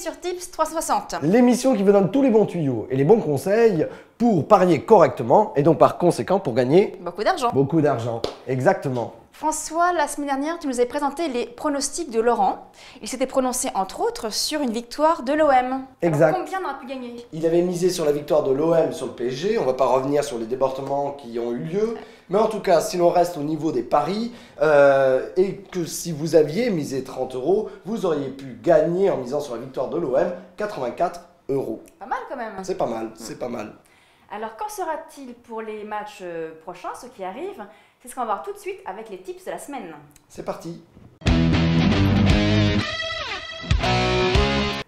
sur Tips 360. L'émission qui vous donne tous les bons tuyaux et les bons conseils pour parier correctement et donc par conséquent pour gagner beaucoup d'argent. Beaucoup d'argent, exactement. François, la semaine dernière, tu nous avais présenté les pronostics de Laurent. Il s'était prononcé entre autres sur une victoire de l'OM. Exact. Alors, combien on aura pu gagner? Il avait misé sur la victoire de l'OM sur le PSG, on ne va pas revenir sur les débordements qui ont eu lieu, mais en tout cas, si l'on reste au niveau des paris, et que si vous aviez misé 30 €, vous auriez pu gagner en misant sur la victoire de l'OM 84 €. Pas mal quand même. C'est pas mal, c'est pas mal. Alors, qu'en sera-t-il pour les matchs prochains, ceux qui arrivent? C'est ce qu'on va voir tout de suite avec les tips de la semaine. C'est parti.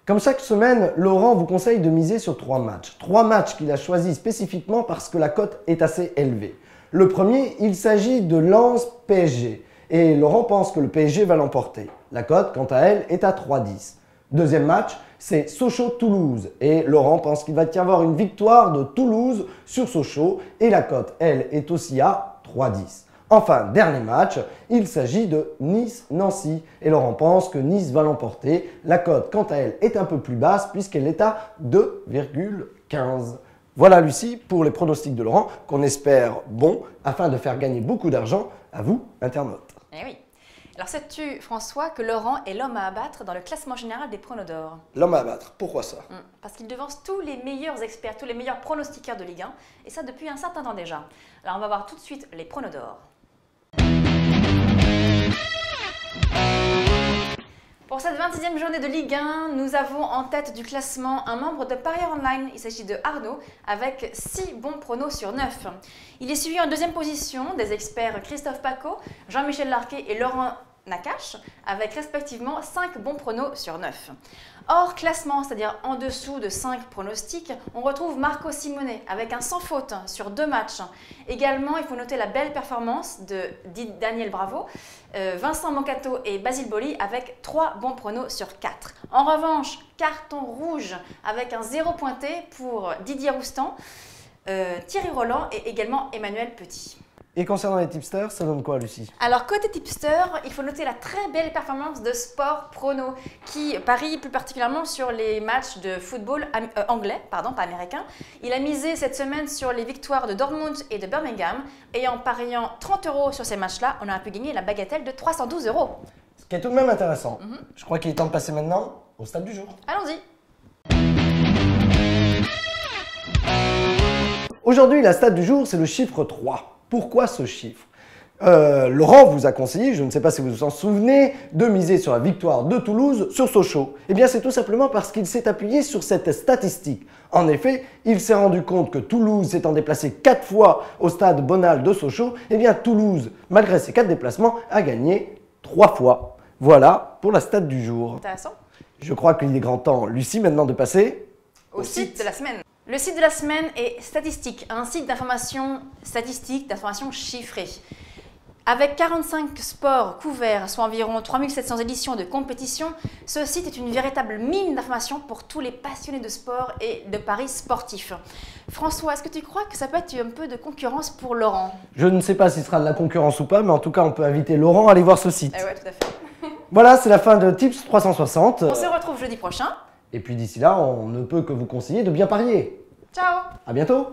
Comme chaque semaine, Laurent vous conseille de miser sur 3 matchs. 3 matchs qu'il a choisis spécifiquement parce que la cote est assez élevée. Le premier, il s'agit de Lens PSG. Et Laurent pense que le PSG va l'emporter. La cote, quant à elle, est à 3,10. Deuxième match, c'est Sochaux-Toulouse. Et Laurent pense qu'il va y avoir une victoire de Toulouse sur Sochaux. Et la cote, elle, est aussi à 3,10. Enfin, dernier match, il s'agit de Nice-Nancy. Et Laurent pense que Nice va l'emporter. La cote, quant à elle, est un peu plus basse puisqu'elle est à 2,15. Voilà Lucie pour les pronostics de Laurent qu'on espère bons afin de faire gagner beaucoup d'argent à vous, internautes. Eh oui. Alors sais-tu, François, que Laurent est l'homme à abattre dans le classement général des pronos d'or? L'homme à abattre, pourquoi ça? Parce qu'il devance tous les meilleurs experts, tous les meilleurs pronostiqueurs de Ligue 1, et ça depuis un certain temps déjà. Alors on va voir tout de suite les pronos d'or. Pour cette 26e journée de Ligue 1, nous avons en tête du classement un membre de Parieur Online. Il s'agit de Arnaud avec 6 bons pronos sur 9. Il est suivi en deuxième position des experts Christophe Paco, Jean-Michel Larquet et Laurent Nakache avec respectivement 5 bons pronos sur 9. Hors classement, c'est-à-dire en dessous de 5 pronostics, on retrouve Marco Simonet avec un sans faute sur 2 matchs. Également, il faut noter la belle performance de Daniel Bravo, Vincent Moncato et Basile Boli avec 3 bons pronos sur 4. En revanche, carton rouge avec un 0 pointé pour Didier Roustan, Thierry Roland et également Emmanuel Petit. Et concernant les tipsters, ça donne quoi Lucie? Alors côté tipster, il faut noter la très belle performance de Sport Prono qui parie plus particulièrement sur les matchs de football anglais, pas américain. Il a misé cette semaine sur les victoires de Dortmund et de Birmingham et en pariant 30 € sur ces matchs-là, on a pu gagner la bagatelle de 312 €. Ce qui est tout de même intéressant. Je crois qu'il est temps de passer maintenant au stade du jour. Allons-y. Aujourd'hui, la stat du jour, c'est le chiffre 3. Pourquoi ce chiffre? Laurent vous a conseillé, je ne sais pas si vous vous en souvenez, de miser sur la victoire de Toulouse sur Sochaux. Eh bien, c'est tout simplement parce qu'il s'est appuyé sur cette statistique. En effet, il s'est rendu compte que Toulouse s'étant déplacé 4 fois au stade Bonal de Sochaux, eh bien Toulouse, malgré ces 4 déplacements, a gagné 3 fois. Voilà pour la stat du jour. Intéressant. Je crois qu'il est grand temps, Lucie, maintenant de passer au site de la semaine. Le site de la semaine est Statistique, un site d'information statistique, d'information chiffrée. Avec 45 sports couverts, soit environ 3700 éditions de compétition, ce site est une véritable mine d'informations pour tous les passionnés de sport et de paris sportifs. François, est-ce que tu crois que ça peut être un peu de concurrence pour Laurent? Je ne sais pas s'il sera de la concurrence ou pas, mais en tout cas, on peut inviter Laurent à aller voir ce site. Eh ouais, tout à fait. Voilà, c'est la fin de Tips 360. On se retrouve jeudi prochain. Et puis d'ici là, on ne peut que vous conseiller de bien parier. Ciao! À bientôt!